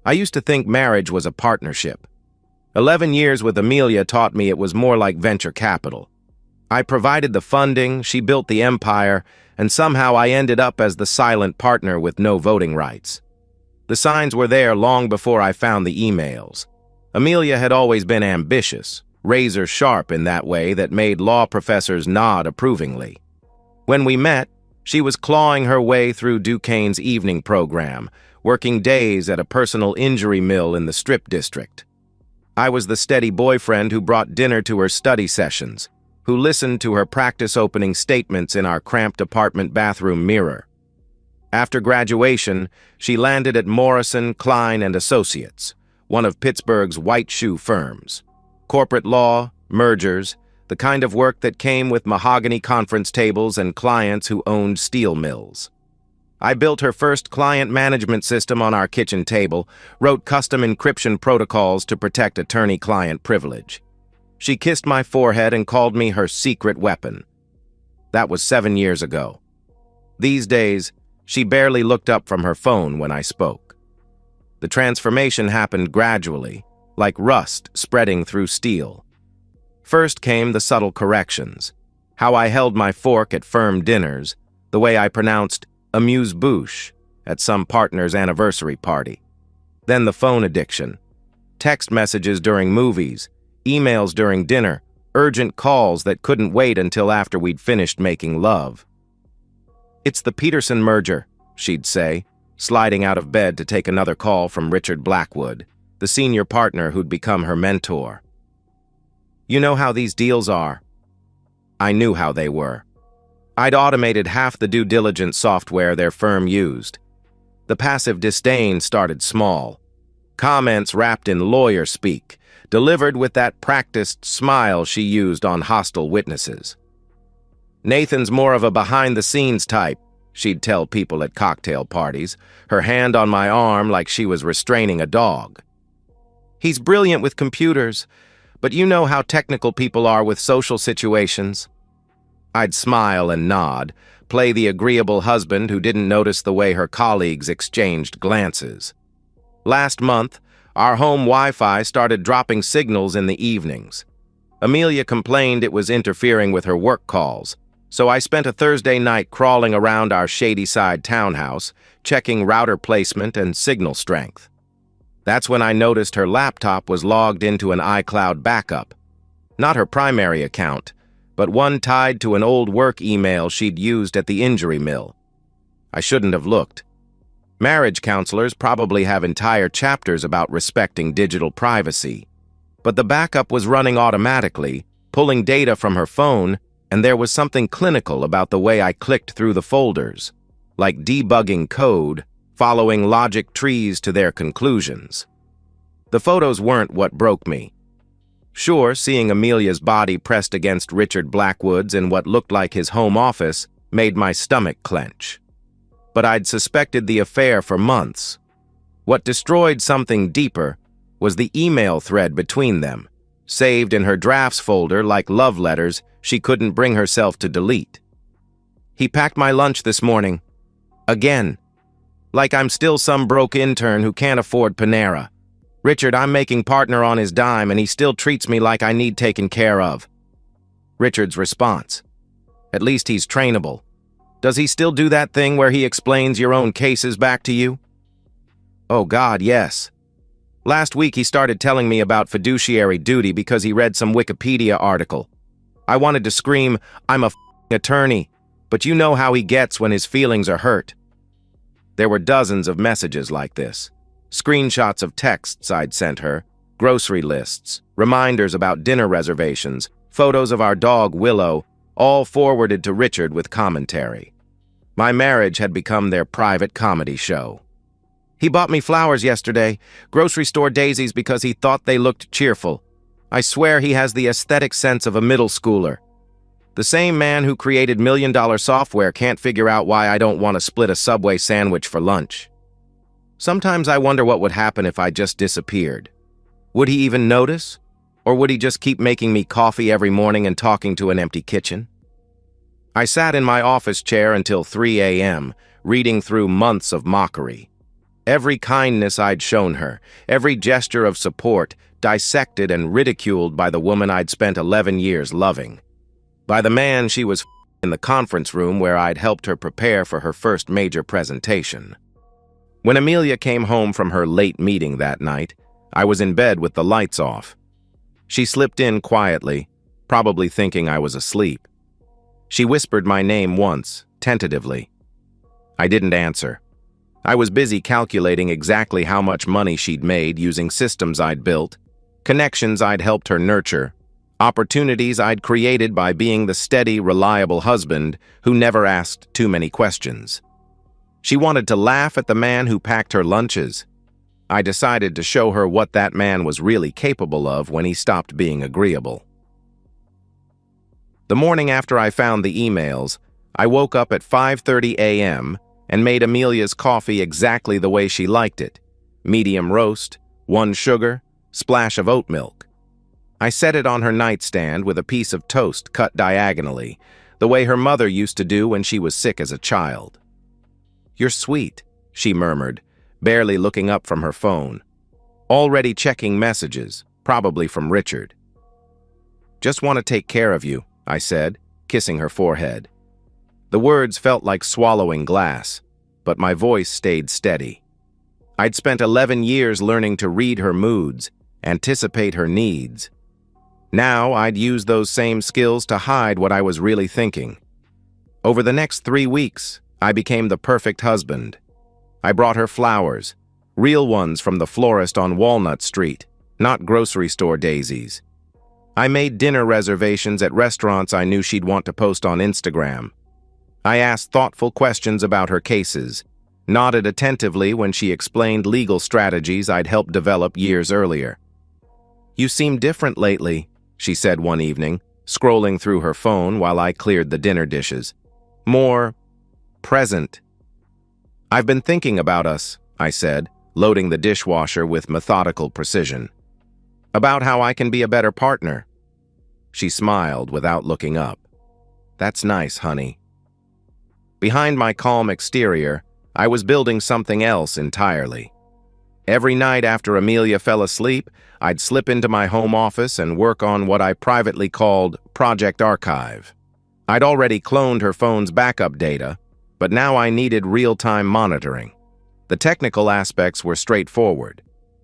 I used to think marriage was a partnership. 11 years with Amelia taught me it was more like venture capital. I provided the funding, she built the empire, and somehow I ended up as the silent partner with no voting rights. The signs were there long before I found the emails. Amelia had always been ambitious, razor sharp in that way that made law professors nod approvingly. When we met, she was clawing her way through Duquesne's evening program, working days at a personal injury mill in the Strip District. I was the steady boyfriend who brought dinner to her study sessions, who listened to her practice opening statements in our cramped apartment bathroom mirror. After graduation, she landed at Morrison, Klein & Associates, one of Pittsburgh's white shoe firms. Corporate law, mergers, the kind of work that came with mahogany conference tables and clients who owned steel mills. I built her first client management system on our kitchen table, wrote custom encryption protocols to protect attorney-client privilege. She kissed my forehead and called me her secret weapon. That was 7 years ago. These days, she barely looked up from her phone when I spoke. The transformation happened gradually, like rust spreading through steel. First came the subtle corrections, how I held my fork at firm dinners, the way I pronounced amuse-bouche at some partner's anniversary party. Then the phone addiction, text messages during movies, emails during dinner, urgent calls that couldn't wait until after we'd finished making love. "It's the Peterson merger," she'd say, sliding out of bed to take another call from Richard Blackwood, the senior partner who'd become her mentor. "You know how these deals are." I knew how they were. I'd automated half the due diligence software their firm used. The passive disdain started small. Comments wrapped in lawyer speak, delivered with that practiced smile she used on hostile witnesses. "Nathan's more of a behind-the-scenes type," she'd tell people at cocktail parties, her hand on my arm like she was restraining a dog. "He's brilliant with computers, but you know how technical people are with social situations." I'd smile and nod, play the agreeable husband who didn't notice the way her colleagues exchanged glances. Last month, our home Wi-Fi started dropping signals in the evenings. Amelia complained it was interfering with her work calls, so I spent a Thursday night crawling around our Shadyside townhouse, checking router placement and signal strength. That's when I noticed her laptop was logged into an iCloud backup. Not her primary account, but one tied to an old work email she'd used at the injury mill. I shouldn't have looked. Marriage counselors probably have entire chapters about respecting digital privacy. But the backup was running automatically, pulling data from her phone, and there was something clinical about the way I clicked through the folders, like debugging code, following logic trees to their conclusions. The photos weren't what broke me. Sure, seeing Amelia's body pressed against Richard Blackwood's in what looked like his home office made my stomach clench. But I'd suspected the affair for months. What destroyed something deeper was the email thread between them, saved in her drafts folder like love letters she couldn't bring herself to delete. "He packed my lunch this morning. Again. Like I'm still some broke intern who can't afford Panera. Richard, I'm making partner on his dime and he still treats me like I need taken care of." Richard's response: "At least he's trainable. Does he still do that thing where he explains your own cases back to you?" "Oh God, yes. Last week he started telling me about fiduciary duty because he read some Wikipedia article. I wanted to scream, 'I'm a f***ing attorney,' but you know how he gets when his feelings are hurt." There were dozens of messages like this. Screenshots of texts I'd sent her, grocery lists, reminders about dinner reservations, photos of our dog Willow, all forwarded to Richard with commentary. My marriage had become their private comedy show. "He bought me flowers yesterday, grocery store daisies because he thought they looked cheerful. I swear he has the aesthetic sense of a middle schooler. The same man who created million-dollar software can't figure out why I don't want to split a Subway sandwich for lunch." Sometimes I wonder what would happen if I just disappeared. Would he even notice? Or would he just keep making me coffee every morning and talking to an empty kitchen? I sat in my office chair until 3 a.m., reading through months of mockery. Every kindness I'd shown her, every gesture of support, dissected and ridiculed by the woman I'd spent 11 years loving. By the man she was in the conference room where I'd helped her prepare for her first major presentation. When Amelia came home from her late meeting that night, I was in bed with the lights off. She slipped in quietly, probably thinking I was asleep. She whispered my name once, tentatively. I didn't answer. I was busy calculating exactly how much money she'd made using systems I'd built, connections I'd helped her nurture, opportunities I'd created by being the steady, reliable husband who never asked too many questions. She wanted to laugh at the man who packed her lunches. I decided to show her what that man was really capable of when he stopped being agreeable. The morning after I found the emails, I woke up at 5:30 a.m. and made Amelia's coffee exactly the way she liked it. Medium roast, 1 sugar, splash of oat milk. I set it on her nightstand with a piece of toast cut diagonally, the way her mother used to do when she was sick as a child. "You're sweet," she murmured, barely looking up from her phone. Already checking messages, probably from Richard. "Just want to take care of you," I said, kissing her forehead. The words felt like swallowing glass, but my voice stayed steady. I'd spent 11 years learning to read her moods, anticipate her needs. Now I'd use those same skills to hide what I was really thinking. Over the next 3 weeks, I became the perfect husband. I brought her flowers, real ones from the florist on Walnut Street, not grocery store daisies. I made dinner reservations at restaurants I knew she'd want to post on Instagram. I asked thoughtful questions about her cases, nodded attentively when she explained legal strategies I'd helped develop years earlier. "You seem different lately," she said one evening, scrolling through her phone while I cleared the dinner dishes. "More present." "I've been thinking about us," I said, loading the dishwasher with methodical precision. "About how I can be a better partner." She smiled without looking up. "That's nice, honey." Behind my calm exterior, I was building something else entirely. Every night after Amelia fell asleep, I'd slip into my home office and work on what I privately called Project Archive. I'd already cloned her phone's backup data, but now I needed real-time monitoring. The technical aspects were straightforward.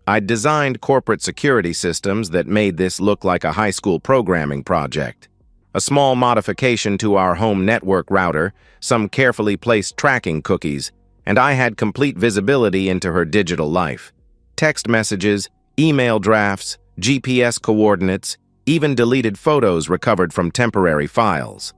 I'd designed corporate security systems that made this look like a high school programming project. A small modification to our home network router, some carefully placed tracking cookies, and I had complete visibility into her digital life. Text messages, email drafts, GPS coordinates, even deleted photos recovered from temporary files.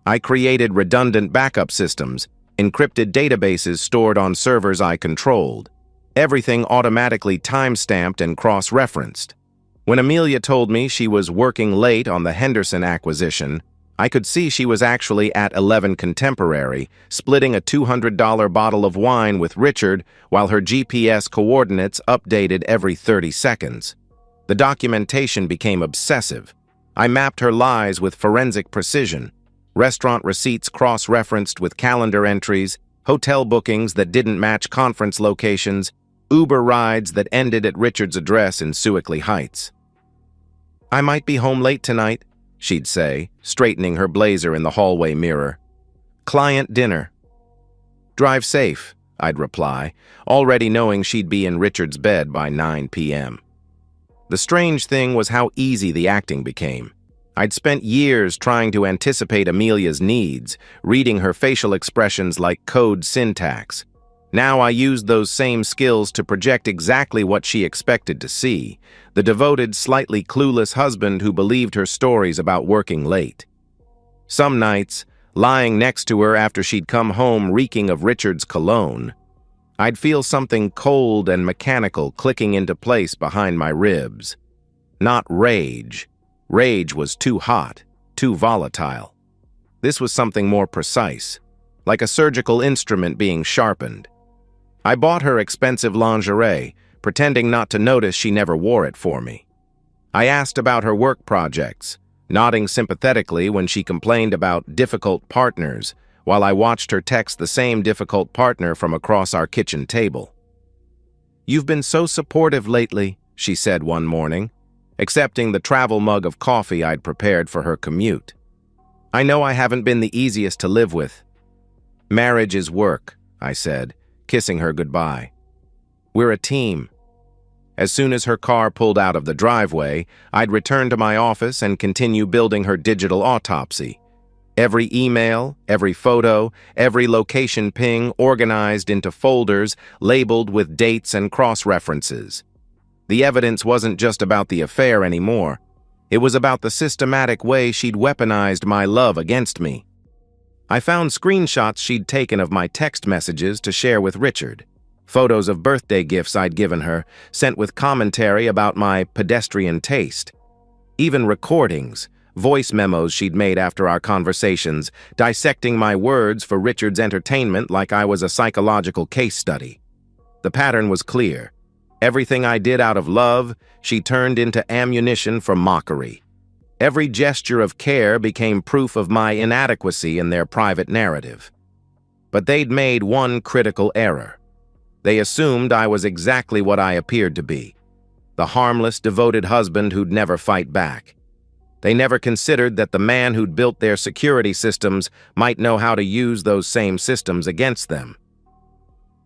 I created redundant backup systems, encrypted databases stored on servers I controlled. Everything automatically time-stamped and cross-referenced. When Amelia told me she was working late on the Henderson acquisition, I could see she was actually at 11 Contemporary, splitting a $200 bottle of wine with Richard while her GPS coordinates updated every 30 seconds. The documentation became obsessive. I mapped her lies with forensic precision. Restaurant receipts cross-referenced with calendar entries, hotel bookings that didn't match conference locations, Uber rides that ended at Richard's address in Sewickley Heights. "I might be home late tonight," she'd say, straightening her blazer in the hallway mirror. "Client dinner." "Drive safe," I'd reply, already knowing she'd be in Richard's bed by 9 p.m. The strange thing was how easy the acting became. I'd spent years trying to anticipate Amelia's needs, reading her facial expressions like code syntax. Now I used those same skills to project exactly what she expected to see, the devoted, slightly clueless husband who believed her stories about working late. Some nights, lying next to her after she'd come home reeking of Richard's cologne, I'd feel something cold and mechanical clicking into place behind my ribs. Not rage. Rage was too hot, too volatile. This was something more precise, like a surgical instrument being sharpened. I bought her expensive lingerie, pretending not to notice she never wore it for me. I asked about her work projects, nodding sympathetically when she complained about difficult partners, while I watched her text the same difficult partner from across our kitchen table. "You've been so supportive lately," she said one morning, accepting the travel mug of coffee I'd prepared for her commute. "I know I haven't been the easiest to live with." "Marriage is work," I said, kissing her goodbye. "We're a team." As soon as her car pulled out of the driveway, I'd return to my office and continue building her digital autopsy. Every email, every photo, every location ping organized into folders labeled with dates and cross-references. The evidence wasn't just about the affair anymore. It was about the systematic way she'd weaponized my love against me. I found screenshots she'd taken of my text messages to share with Richard. Photos of birthday gifts I'd given her, sent with commentary about my pedestrian taste. Even recordings, voice memos she'd made after our conversations, dissecting my words for Richard's entertainment like I was a psychological case study. The pattern was clear. Everything I did out of love, she turned into ammunition for mockery. Every gesture of care became proof of my inadequacy in their private narrative. But they'd made one critical error. They assumed I was exactly what I appeared to be, the harmless, devoted husband who'd never fight back. They never considered that the man who'd built their security systems might know how to use those same systems against them.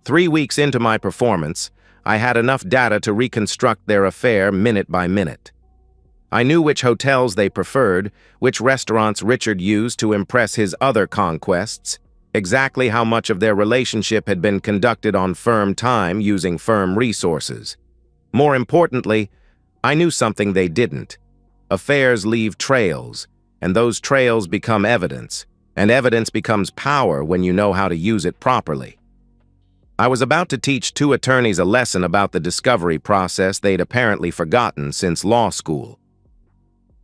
3 weeks into my performance, I had enough data to reconstruct their affair minute by minute. I knew which hotels they preferred, which restaurants Richard used to impress his other conquests, exactly how much of their relationship had been conducted on firm time using firm resources. More importantly, I knew something they didn't. Affairs leave trails, and those trails become evidence, and evidence becomes power when you know how to use it properly. I was about to teach 2 attorneys a lesson about the discovery process they'd apparently forgotten since law school.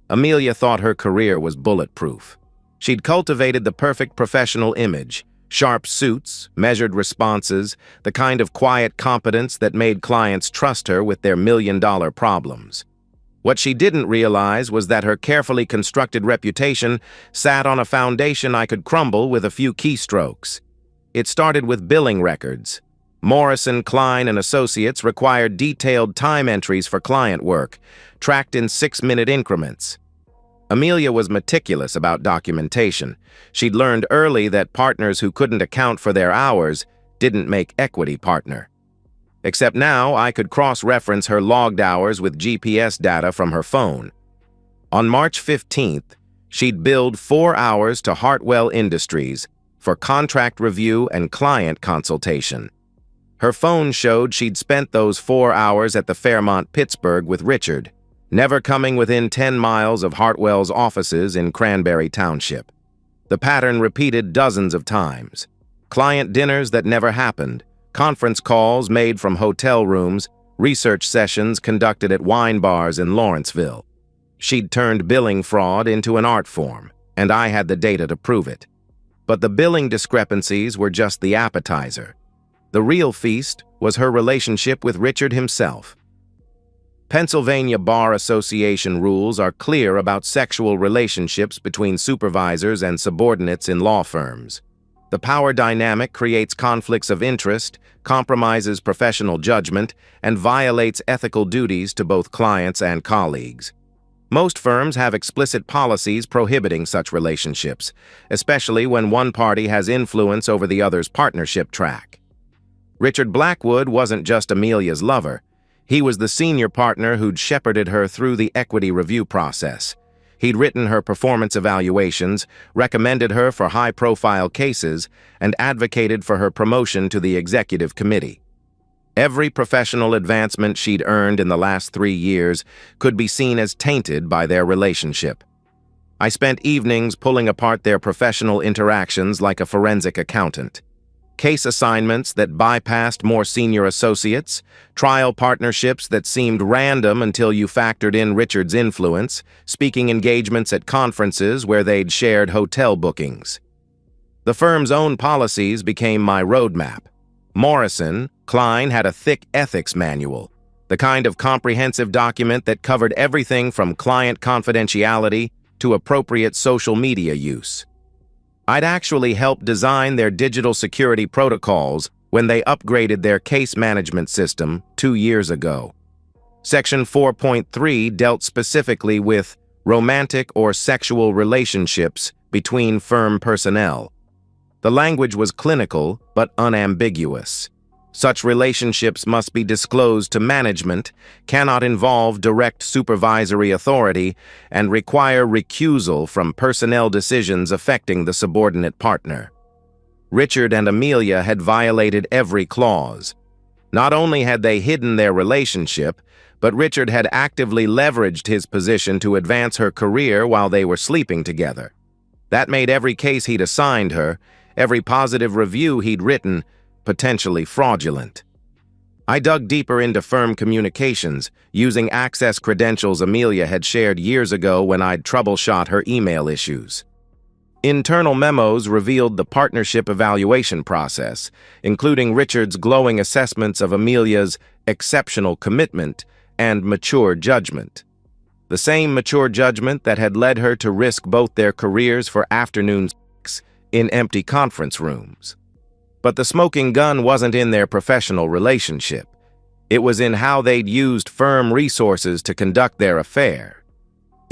Amelia thought her career was bulletproof. She'd cultivated the perfect professional image, sharp suits, measured responses, the kind of quiet competence that made clients trust her with their million-dollar problems. What she didn't realize was that her carefully constructed reputation sat on a foundation I could crumble with a few keystrokes. It started with billing records. Morrison, Klein, and Associates required detailed time entries for client work, tracked in 6-minute increments. Amelia was meticulous about documentation. She'd learned early that partners who couldn't account for their hours didn't make equity partner. Except now I could cross-reference her logged hours with GPS data from her phone. On March 15th, she'd billed 4 hours to Hartwell Industries for contract review and client consultation. Her phone showed she'd spent those 4 hours at the Fairmont Pittsburgh with Richard, never coming within 10 miles of Hartwell's offices in Cranberry Township. The pattern repeated dozens of times. Client dinners that never happened, conference calls made from hotel rooms, research sessions conducted at wine bars in Lawrenceville. She'd turned billing fraud into an art form, and I had the data to prove it. But the billing discrepancies were just the appetizer. The real feast was her relationship with Richard himself. Pennsylvania Bar Association rules are clear about sexual relationships between supervisors and subordinates in law firms. The power dynamic creates conflicts of interest, compromises professional judgment, and violates ethical duties to both clients and colleagues. Most firms have explicit policies prohibiting such relationships, especially when one party has influence over the other's partnership track. Richard Blackwood wasn't just Amelia's lover. He was the senior partner who'd shepherded her through the equity review process. He'd written her performance evaluations, recommended her for high-profile cases, and advocated for her promotion to the executive committee. Every professional advancement she'd earned in the last 3 years could be seen as tainted by their relationship. I spent evenings pulling apart their professional interactions like a forensic accountant. Case assignments that bypassed more senior associates, trial partnerships that seemed random until you factored in Richard's influence, speaking engagements at conferences where they'd shared hotel bookings. The firm's own policies became my roadmap. Morrison, Klein had a thick ethics manual, the kind of comprehensive document that covered everything from client confidentiality to appropriate social media use. I'd actually helped design their digital security protocols when they upgraded their case management system 2 years ago. Section 4.3 dealt specifically with romantic or sexual relationships between firm personnel. The language was clinical but unambiguous. Such relationships must be disclosed to management, cannot involve direct supervisory authority, and require recusal from personnel decisions affecting the subordinate partner. Richard and Amelia had violated every clause. Not only had they hidden their relationship, but Richard had actively leveraged his position to advance her career while they were sleeping together. That made every case he'd assigned her, every positive review he'd written, potentially fraudulent. I dug deeper into firm communications, using access credentials Amelia had shared years ago when I'd troubleshot her email issues. Internal memos revealed the partnership evaluation process, including Richard's glowing assessments of Amelia's exceptional commitment and mature judgment. The same mature judgment that had led her to risk both their careers for afternoon sex in empty conference rooms. But the smoking gun wasn't in their professional relationship. It was in how they'd used firm resources to conduct their affair.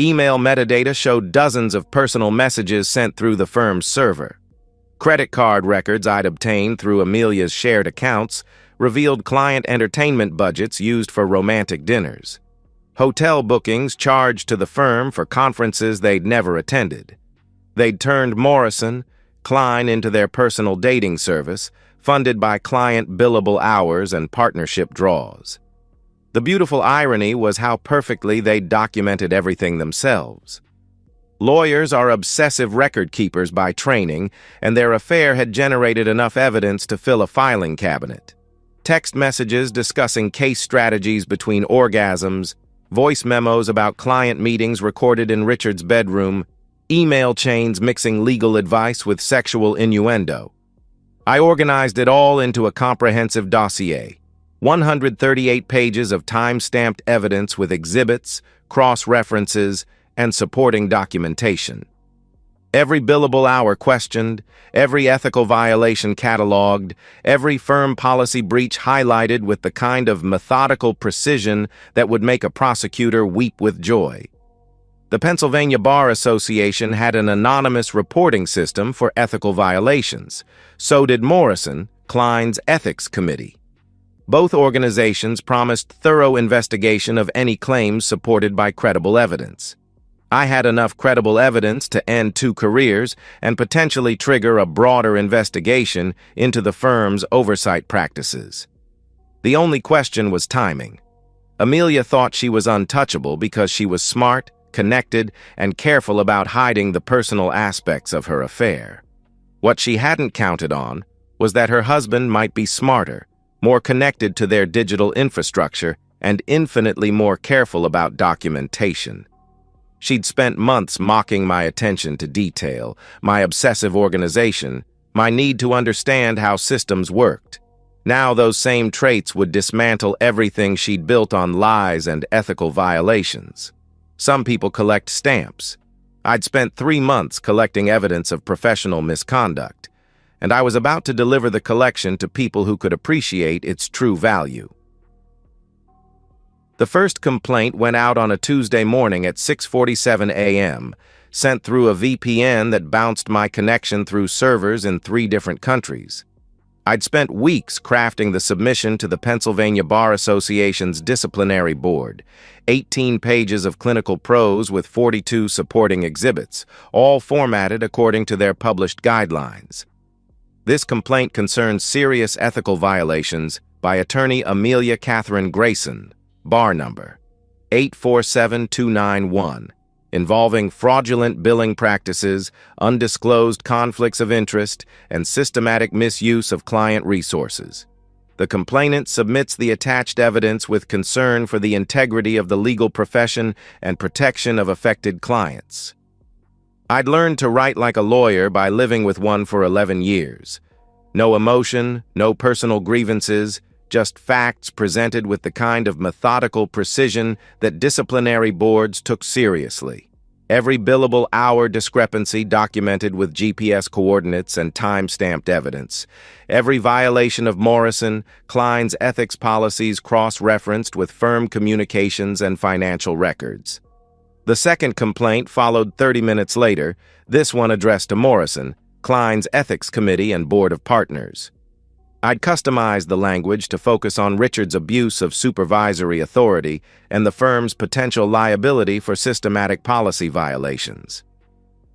Email metadata showed dozens of personal messages sent through the firm's server. Credit card records I'd obtained through Amelia's shared accounts revealed client entertainment budgets used for romantic dinners. Hotel bookings charged to the firm for conferences they'd never attended. They'd turned Morrison, Klein into their personal dating service, funded by client billable hours and partnership draws. The beautiful irony was how perfectly they'd documented everything themselves. Lawyers are obsessive record keepers by training, and their affair had generated enough evidence to fill a filing cabinet. Text messages discussing case strategies between orgasms, voice memos about client meetings recorded in Richard's bedroom, email chains mixing legal advice with sexual innuendo. I organized it all into a comprehensive dossier, 138 pages of time-stamped evidence with exhibits, cross-references, and supporting documentation. Every billable hour questioned, every ethical violation cataloged, every firm policy breach highlighted with the kind of methodical precision that would make a prosecutor weep with joy. The Pennsylvania Bar Association had an anonymous reporting system for ethical violations. So did Morrison, Klein's ethics committee. Both organizations promised thorough investigation of any claims supported by credible evidence. I had enough credible evidence to end 2 careers and potentially trigger a broader investigation into the firm's oversight practices. The only question was timing. Amelia thought she was untouchable because she was smart, connected, and careful about hiding the personal aspects of her affair. What she hadn't counted on was that her husband might be smarter, more connected to their digital infrastructure, and infinitely more careful about documentation. She'd spent months mocking my attention to detail, my obsessive organization, my need to understand how systems worked. Now those same traits would dismantle everything she'd built on lies and ethical violations. Some people collect stamps. I'd spent 3 months collecting evidence of professional misconduct, and I was about to deliver the collection to people who could appreciate its true value. The first complaint went out on a Tuesday morning at 6:47 a.m., sent through a VPN that bounced my connection through servers in 3 different countries. I'd spent weeks crafting the submission to the Pennsylvania Bar Association's disciplinary board, 18 pages of clinical prose with 42 supporting exhibits, all formatted according to their published guidelines. This complaint concerns serious ethical violations by attorney Amelia Catherine Grayson, bar number 847291, involving fraudulent billing practices, undisclosed conflicts of interest, and systematic misuse of client resources. The complainant submits the attached evidence with concern for the integrity of the legal profession and protection of affected clients. I'd learned to write like a lawyer by living with one for 11 years. No emotion, no personal grievances, just facts presented with the kind of methodical precision that disciplinary boards took seriously. every billable hour discrepancy documented with GPS coordinates and time-stamped evidence, every violation of Morrison, Klein's ethics policies cross-referenced with firm communications and financial records. The second complaint followed 30 minutes later, this one addressed to Morrison, Klein's ethics committee and board of partners. I'd customized the language to focus on Richard's abuse of supervisory authority and the firm's potential liability for systematic policy violations.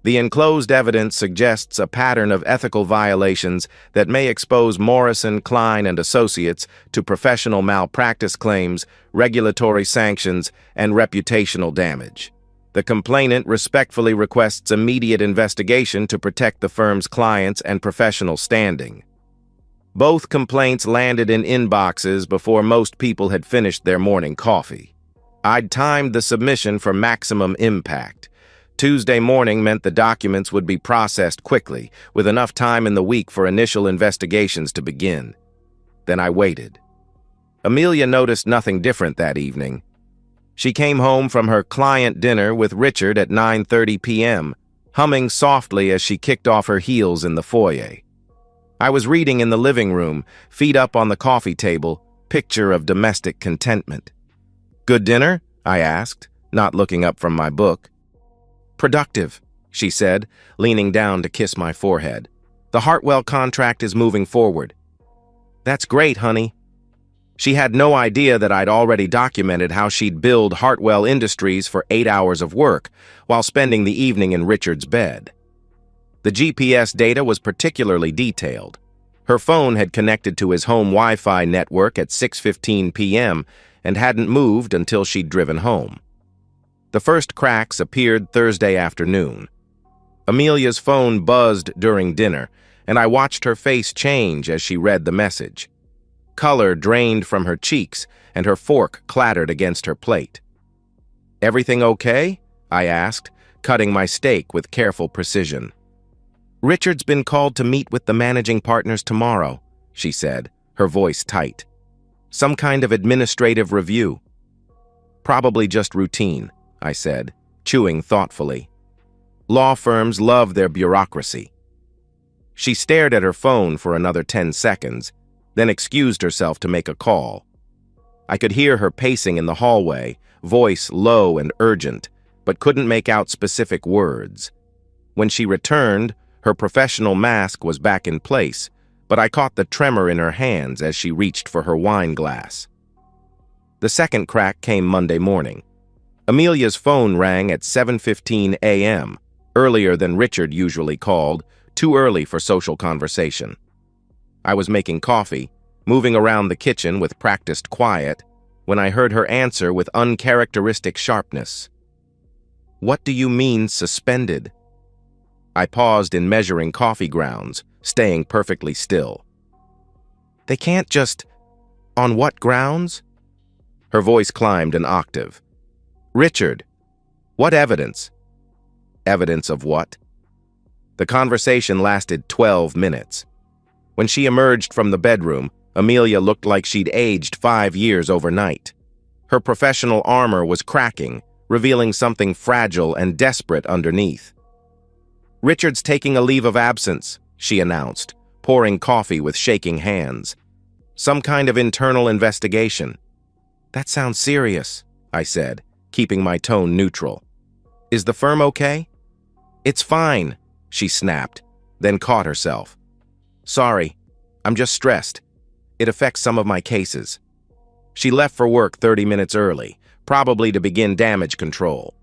The enclosed evidence suggests a pattern of ethical violations that may expose Morrison, Klein, and Associates to professional malpractice claims, regulatory sanctions, and reputational damage. The complainant respectfully requests immediate investigation to protect the firm's clients and professional standing. Both complaints landed in inboxes before most people had finished their morning coffee. I'd timed the submission for maximum impact. Tuesday morning meant the documents would be processed quickly, with enough time in the week for initial investigations to begin. Then I waited. Amelia noticed nothing different that evening. She came home from her client dinner with Richard at 9:30 p.m., humming softly as she kicked off her heels in the foyer. I was reading in the living room, feet up on the coffee table, picture of domestic contentment. "Good dinner?" I asked, not looking up from my book. "Productive," she said, leaning down to kiss my forehead. "The Hartwell contract is moving forward." "That's great, honey." She had no idea that I'd already documented how she'd billed Hartwell Industries for 8 hours of work while spending the evening in Richard's bed. The GPS data was particularly detailed. Her phone had connected to his home Wi-Fi network at 6:15 p.m. and hadn't moved until she'd driven home. The first cracks appeared Thursday afternoon. Amelia's phone buzzed during dinner, and I watched her face change as she read the message. Color drained from her cheeks, and her fork clattered against her plate. "Everything okay?" I asked, cutting my steak with careful precision. "Richard's been called to meet with the managing partners tomorrow," she said, her voice tight. "Some kind of administrative review." "Probably just routine," I said, chewing thoughtfully. "Law firms love their bureaucracy." She stared at her phone for another 10 seconds, then excused herself to make a call. I could hear her pacing in the hallway, voice low and urgent, but couldn't make out specific words. When she returned, her professional mask was back in place, but I caught the tremor in her hands as she reached for her wine glass. The second crack came Monday morning. Amelia's phone rang at 7:15 a.m., earlier than Richard usually called, too early for social conversation. I was making coffee, moving around the kitchen with practiced quiet, when I heard her answer with uncharacteristic sharpness. "What do you mean, suspended?" I paused in measuring coffee grounds, staying perfectly still. "They can't just... On what grounds?" Her voice climbed an octave. "Richard, what evidence?" "Evidence of what?" The conversation lasted 12 minutes. When she emerged from the bedroom, Amelia looked like she'd aged 5 years overnight. Her professional armor was cracking, revealing something fragile and desperate underneath. "Richard's taking a leave of absence," she announced, pouring coffee with shaking hands. "Some kind of internal investigation." "That sounds serious," I said, keeping my tone neutral. "Is the firm okay?" "It's fine," she snapped, then caught herself. "Sorry, I'm just stressed. It affects some of my cases." She left for work 30 minutes early, probably to begin damage control.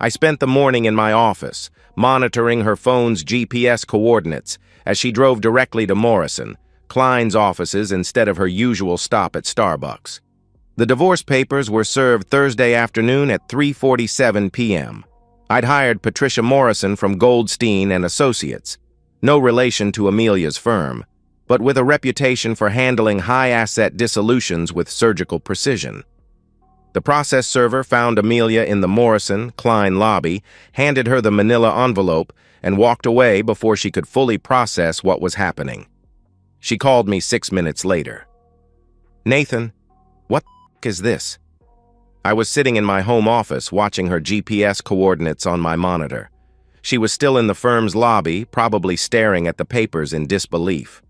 I spent the morning in my office, monitoring her phone's GPS coordinates as she drove directly to Morrison, Klein's offices instead of her usual stop at Starbucks. The divorce papers were served Thursday afternoon at 3:47 p.m. I'd hired Patricia Morrison from Goldstein and Associates, no relation to Amelia's firm, but with a reputation for handling high-asset dissolutions with surgical precision. The process server found Amelia in the Morrison, Klein lobby, handed her the manila envelope, and walked away before she could fully process what was happening. She called me 6 minutes later. "Nathan, what the f*** is this?" I was sitting in my home office watching her GPS coordinates on my monitor. She was still in the firm's lobby, probably staring at the papers in disbelief.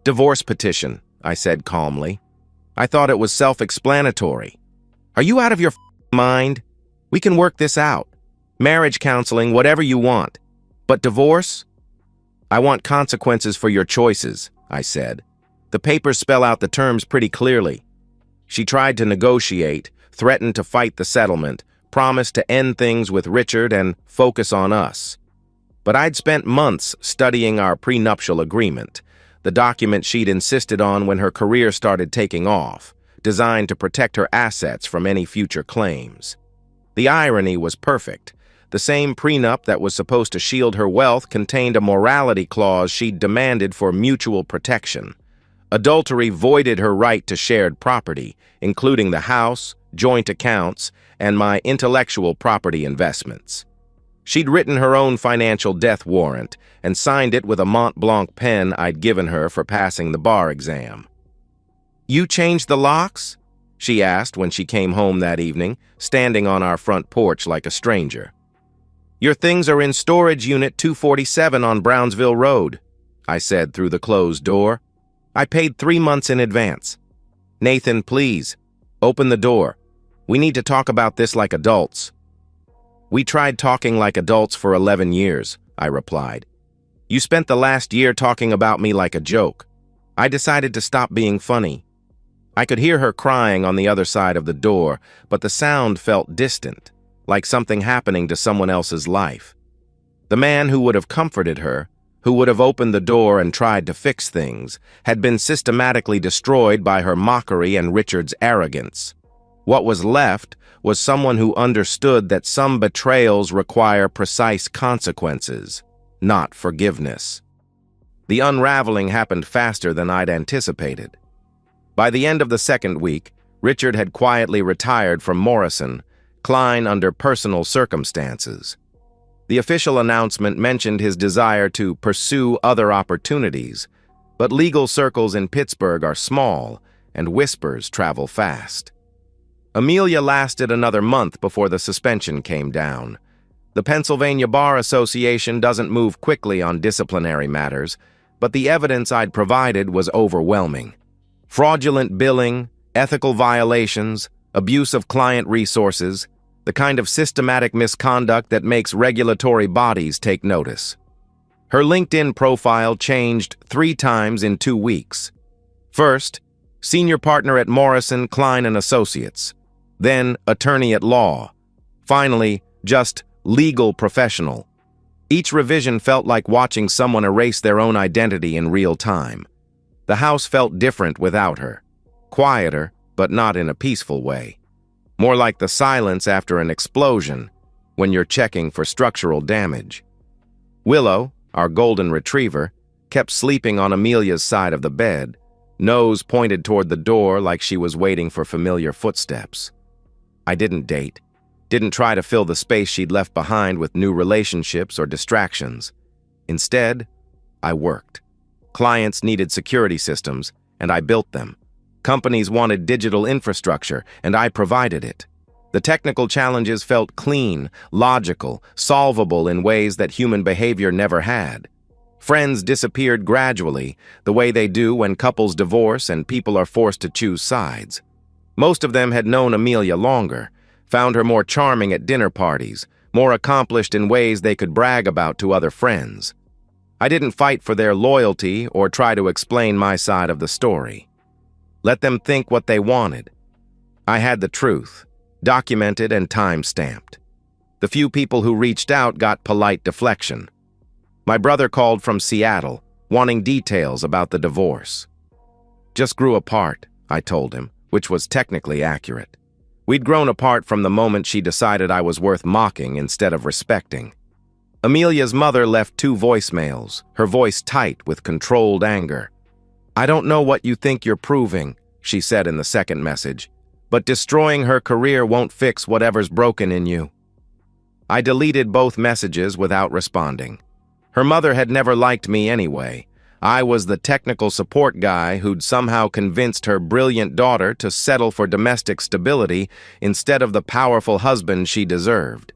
"Divorce petition," I said calmly. "I thought it was self-explanatory." "Are you out of your mind? We can work this out. Marriage counseling, whatever you want. But divorce?" "I want consequences for your choices," I said. "The papers spell out the terms pretty clearly." She tried to negotiate, threatened to fight the settlement, promised to end things with Richard and focus on us. But I'd spent months studying our prenuptial agreement, the document she'd insisted on when her career started taking off, designed to protect her assets from any future claims. The irony was perfect. The same prenup that was supposed to shield her wealth contained a morality clause she'd demanded for mutual protection. Adultery voided her right to shared property, including the house, joint accounts, and my intellectual property investments. She'd written her own financial death warrant and signed it with a Mont Blanc pen I'd given her for passing the bar exam. "You changed the locks?" she asked when she came home that evening, standing on our front porch like a stranger. "Your things are in storage unit 247 on Brownsville Road," I said through the closed door. "I paid 3 months in advance." "Nathan, please, open the door. We need to talk about this like adults." "We tried talking like adults for 11 years, I replied. "You spent the last year talking about me like a joke. I decided to stop being funny." I could hear her crying on the other side of the door, but the sound felt distant, like something happening to someone else's life. The man who would have comforted her, who would have opened the door and tried to fix things, had been systematically destroyed by her mockery and Richard's arrogance. What was left was someone who understood that some betrayals require precise consequences, not forgiveness. The unraveling happened faster than I'd anticipated. By the end of the second week, Richard had quietly retired from Morrison, Klein under personal circumstances. The official announcement mentioned his desire to pursue other opportunities, but legal circles in Pittsburgh are small, and whispers travel fast. Amelia lasted another month before the suspension came down. The Pennsylvania Bar Association doesn't move quickly on disciplinary matters, but the evidence I'd provided was overwhelming. Fraudulent billing, ethical violations, abuse of client resources, the kind of systematic misconduct that makes regulatory bodies take notice. Her LinkedIn profile changed 3 times in 2 weeks. First, senior partner at Morrison, Klein & Associates. Then, attorney at law. Finally, just legal professional. Each revision felt like watching someone erase their own identity in real time. The house felt different without her. Quieter, but not in a peaceful way. More like the silence after an explosion, when you're checking for structural damage. Willow, our golden retriever, kept sleeping on Amelia's side of the bed, nose pointed toward the door like she was waiting for familiar footsteps. I didn't date, didn't try to fill the space she'd left behind with new relationships or distractions. Instead, I worked. Clients needed security systems, and I built them. Companies wanted digital infrastructure, and I provided it. The technical challenges felt clean, logical, solvable in ways that human behavior never had. Friends disappeared gradually, the way they do when couples divorce and people are forced to choose sides. Most of them had known Amelia longer, found her more charming at dinner parties, more accomplished in ways they could brag about to other friends. I didn't fight for their loyalty or try to explain my side of the story. Let them think what they wanted. I had the truth, documented and time-stamped. The few people who reached out got polite deflection. My brother called from Seattle, wanting details about the divorce. "Just grew apart," I told him, which was technically accurate. We'd grown apart from the moment she decided I was worth mocking instead of respecting. Amelia's mother left 2 voicemails, her voice tight with controlled anger. "I don't know what you think you're proving," she said in the second message, "but destroying her career won't fix whatever's broken in you." I deleted both messages without responding. Her mother had never liked me anyway. I was the technical support guy who'd somehow convinced her brilliant daughter to settle for domestic stability instead of the powerful husband she deserved.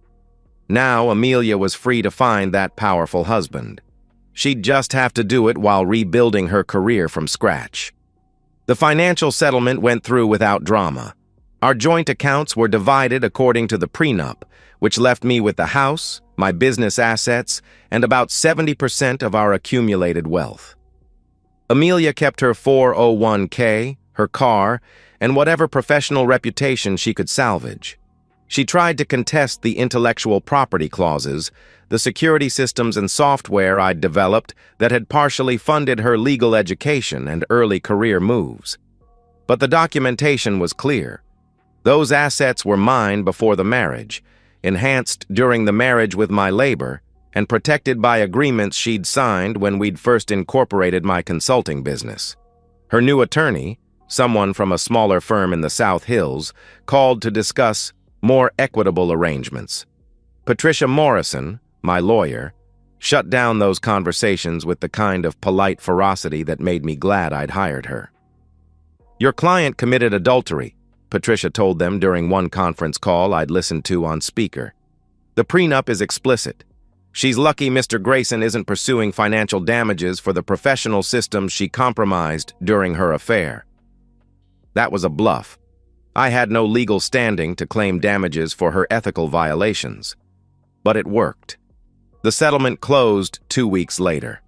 Now Amelia was free to find that powerful husband. She'd just have to do it while rebuilding her career from scratch. The financial settlement went through without drama. Our joint accounts were divided according to the prenup, which left me with the house, my business assets, and about 70% of our accumulated wealth. Amelia kept her 401k, her car, and whatever professional reputation she could salvage. She tried to contest the intellectual property clauses, the security systems and software I'd developed that had partially funded her legal education and early career moves. But the documentation was clear. Those assets were mine before the marriage, enhanced during the marriage with my labor, and protected by agreements she'd signed when we'd first incorporated my consulting business. Her new attorney, someone from a smaller firm in the South Hills, called to discuss more equitable arrangements. Patricia Morrison, my lawyer, shut down those conversations with the kind of polite ferocity that made me glad I'd hired her. "Your client committed adultery," Patricia told them during one conference call I'd listened to on speaker. "The prenup is explicit. She's lucky Mr. Grayson isn't pursuing financial damages for the professional systems she compromised during her affair." That was a bluff. I had no legal standing to claim damages for her ethical violations. But it worked. The settlement closed 2 weeks later.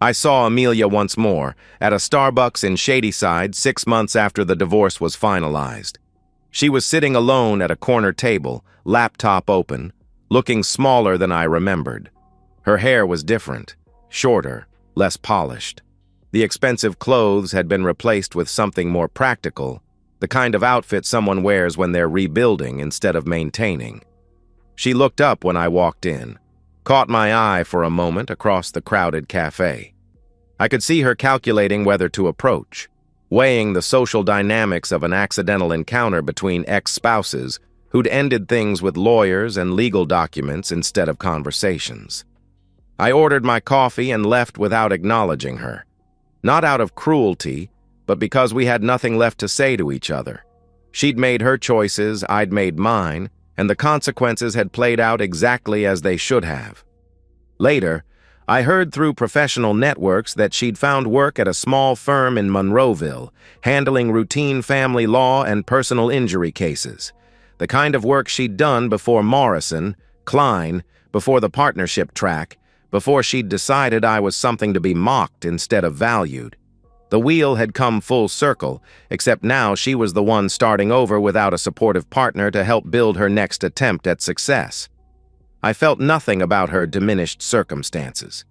I saw Amelia once more, at a Starbucks in Shadyside 6 months after the divorce was finalized. She was sitting alone at a corner table, laptop open, looking smaller than I remembered. Her hair was different, shorter, less polished. The expensive clothes had been replaced with something more practical, the kind of outfit someone wears when they're rebuilding instead of maintaining. She looked up when I walked in, caught my eye for a moment across the crowded cafe. I could see her calculating whether to approach, weighing the social dynamics of an accidental encounter between ex-spouses who'd ended things with lawyers and legal documents instead of conversations. I ordered my coffee and left without acknowledging her. Not out of cruelty, but because we had nothing left to say to each other. She'd made her choices, I'd made mine, and the consequences had played out exactly as they should have. Later, I heard through professional networks that she'd found work at a small firm in Monroeville, handling routine family law and personal injury cases. The kind of work she'd done before Morrison, Klein, before the partnership track, before she'd decided I was something to be mocked instead of valued. The wheel had come full circle, except now she was the one starting over without a supportive partner to help build her next attempt at success. I felt nothing about her diminished circumstances.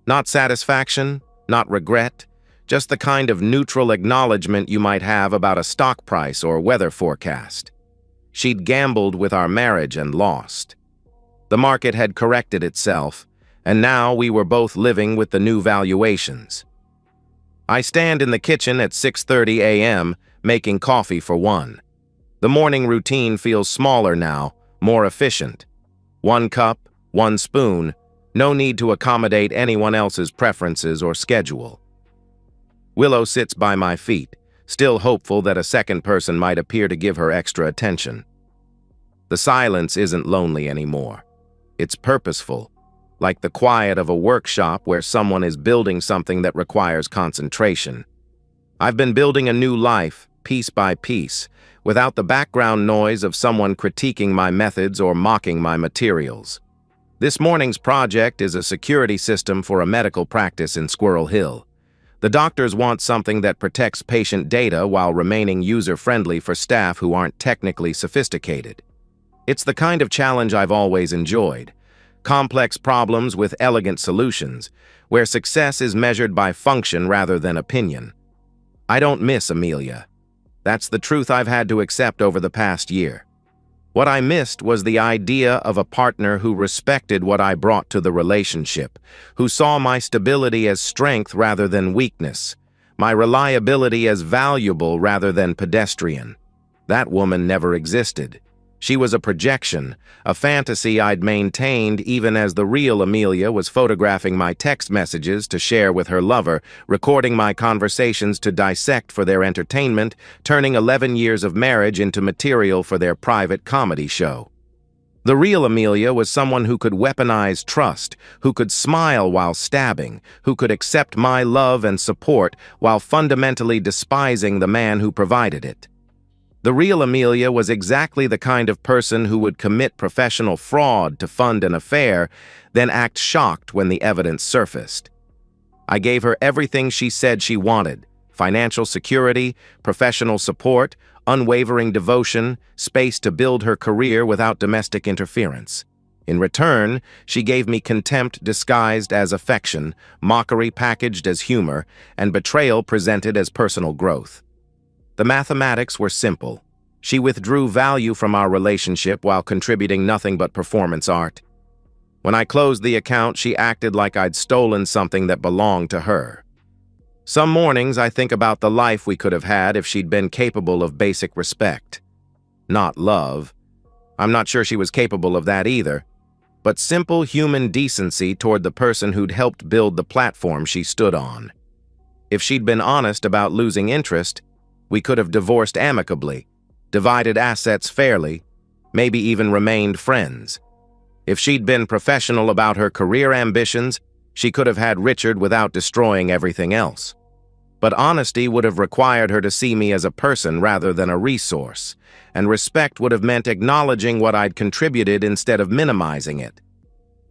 Not satisfaction, not regret, just the kind of neutral acknowledgement you might have about a stock price or weather forecast. She'd gambled with our marriage and lost. The market had corrected itself, and now we were both living with the new valuations. I stand in the kitchen at 6:30 a.m., making coffee for one. The morning routine feels smaller now, more efficient. 1 cup, 1 spoon, no need to accommodate anyone else's preferences or schedule. Willow sits by my feet, still hopeful that a second person might appear to give her extra attention. The silence isn't lonely anymore. It's purposeful, like the quiet of a workshop where someone is building something that requires concentration. I've been building a new life, piece by piece, without the background noise of someone critiquing my methods or mocking my materials. This morning's project is a security system for a medical practice in Squirrel Hill. The doctors want something that protects patient data while remaining user-friendly for staff who aren't technically sophisticated. It's the kind of challenge I've always enjoyed. Complex problems with elegant solutions, where success is measured by function rather than opinion. I don't miss Amelia. That's the truth I've had to accept over the past year. What I missed was the idea of a partner who respected what I brought to the relationship, who saw my stability as strength rather than weakness, my reliability as valuable rather than pedestrian. That woman never existed. She was a projection, a fantasy I'd maintained even as the real Amelia was photographing my text messages to share with her lover, recording my conversations to dissect for their entertainment, turning 11 years of marriage into material for their private comedy show. The real Amelia was someone who could weaponize trust, who could smile while stabbing, who could accept my love and support while fundamentally despising the man who provided it. The real Amelia was exactly the kind of person who would commit professional fraud to fund an affair, then act shocked when the evidence surfaced. I gave her everything she said she wanted: financial security, professional support, unwavering devotion, space to build her career without domestic interference. In return, she gave me contempt disguised as affection, mockery packaged as humor, and betrayal presented as personal growth. The mathematics were simple. She withdrew value from our relationship while contributing nothing but performance art. When I closed the account, she acted like I'd stolen something that belonged to her. Some mornings I think about the life we could have had if she'd been capable of basic respect. Not love. I'm not sure she was capable of that either, but simple human decency toward the person who'd helped build the platform she stood on. If she'd been honest about losing interest, we could have divorced amicably, divided assets fairly, maybe even remained friends. If she'd been professional about her career ambitions, she could have had Richard without destroying everything else. But honesty would have required her to see me as a person rather than a resource, and respect would have meant acknowledging what I'd contributed instead of minimizing it.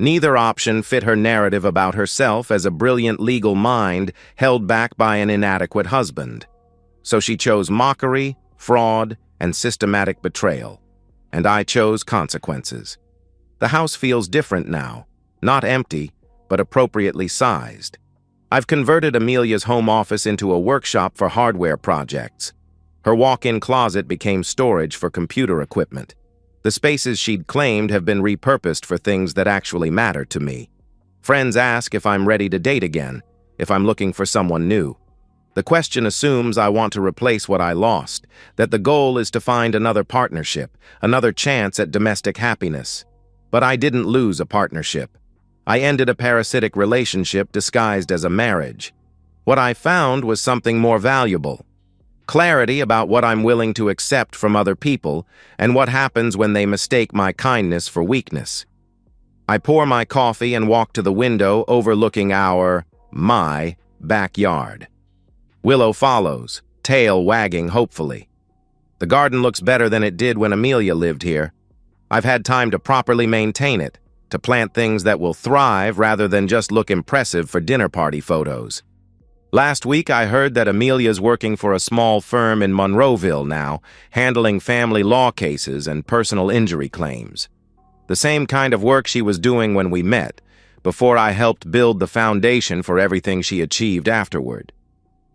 Neither option fit her narrative about herself as a brilliant legal mind held back by an inadequate husband. So she chose mockery, fraud, and systematic betrayal, and I chose consequences. The house feels different now, not empty, but appropriately sized. I've converted Amelia's home office into a workshop for hardware projects. Her walk-in closet became storage for computer equipment. The spaces she'd claimed have been repurposed for things that actually matter to me. Friends ask if I'm ready to date again, if I'm looking for someone new. The question assumes I want to replace what I lost, that the goal is to find another partnership, another chance at domestic happiness. But I didn't lose a partnership. I ended a parasitic relationship disguised as a marriage. What I found was something more valuable: clarity about what I'm willing to accept from other people and what happens when they mistake my kindness for weakness. I pour my coffee and walk to the window overlooking my backyard. Willow follows, tail wagging hopefully. The garden looks better than it did when Amelia lived here. I've had time to properly maintain it, to plant things that will thrive rather than just look impressive for dinner party photos. Last week I heard that Amelia's working for a small firm in Monroeville now, handling family law cases and personal injury claims. The same kind of work she was doing when we met, before I helped build the foundation for everything she achieved afterward.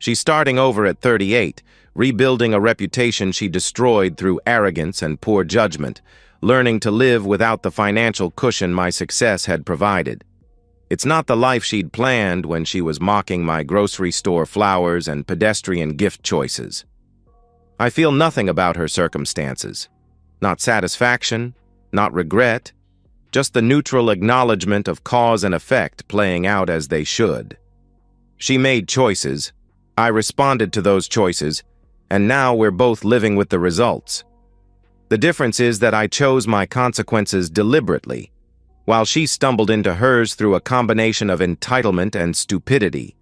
She's starting over at 38, rebuilding a reputation she destroyed through arrogance and poor judgment, learning to live without the financial cushion my success had provided. It's not the life she'd planned when she was mocking my grocery store flowers and pedestrian gift choices. I feel nothing about her circumstances. Not satisfaction, not regret, just the neutral acknowledgement of cause and effect playing out as they should. She made choices. I responded to those choices, and now we're both living with the results. The difference is that I chose my consequences deliberately, while she stumbled into hers through a combination of entitlement and stupidity.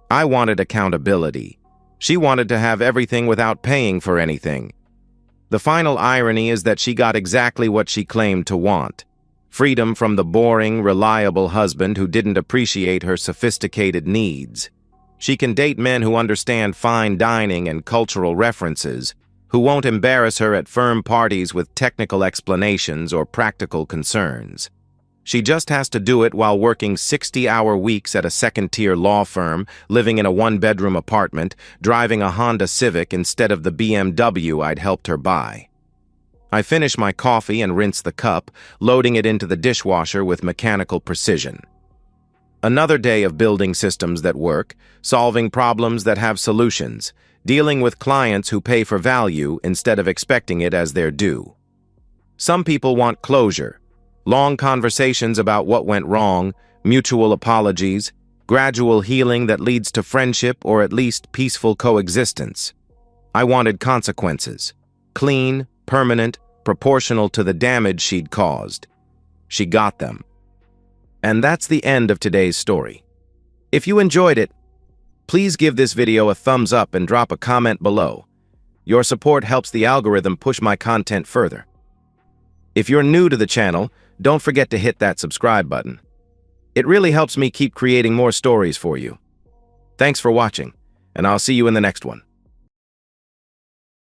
I wanted accountability. She wanted to have everything without paying for anything. The final irony is that she got exactly what she claimed to want: freedom from the boring, reliable husband who didn't appreciate her sophisticated needs. She can date men who understand fine dining and cultural references, who won't embarrass her at firm parties with technical explanations or practical concerns. She just has to do it while working 60-hour weeks at a second-tier law firm, living in a one-bedroom apartment, driving a Honda Civic instead of the BMW I'd helped her buy. I finish my coffee and rinse the cup, loading it into the dishwasher with mechanical precision. Another day of building systems that work, solving problems that have solutions, dealing with clients who pay for value instead of expecting it as their due. Some people want closure, long conversations about what went wrong, mutual apologies, gradual healing that leads to friendship or at least peaceful coexistence. I wanted consequences, clean, permanent, proportional to the damage she'd caused. She got them. And that's the end of today's story. If you enjoyed it, please give this video a thumbs up and drop a comment below. Your support helps the algorithm push my content further. If you're new to the channel, don't forget to hit that subscribe button. It really helps me keep creating more stories for you. Thanks for watching, and I'll see you in the next one.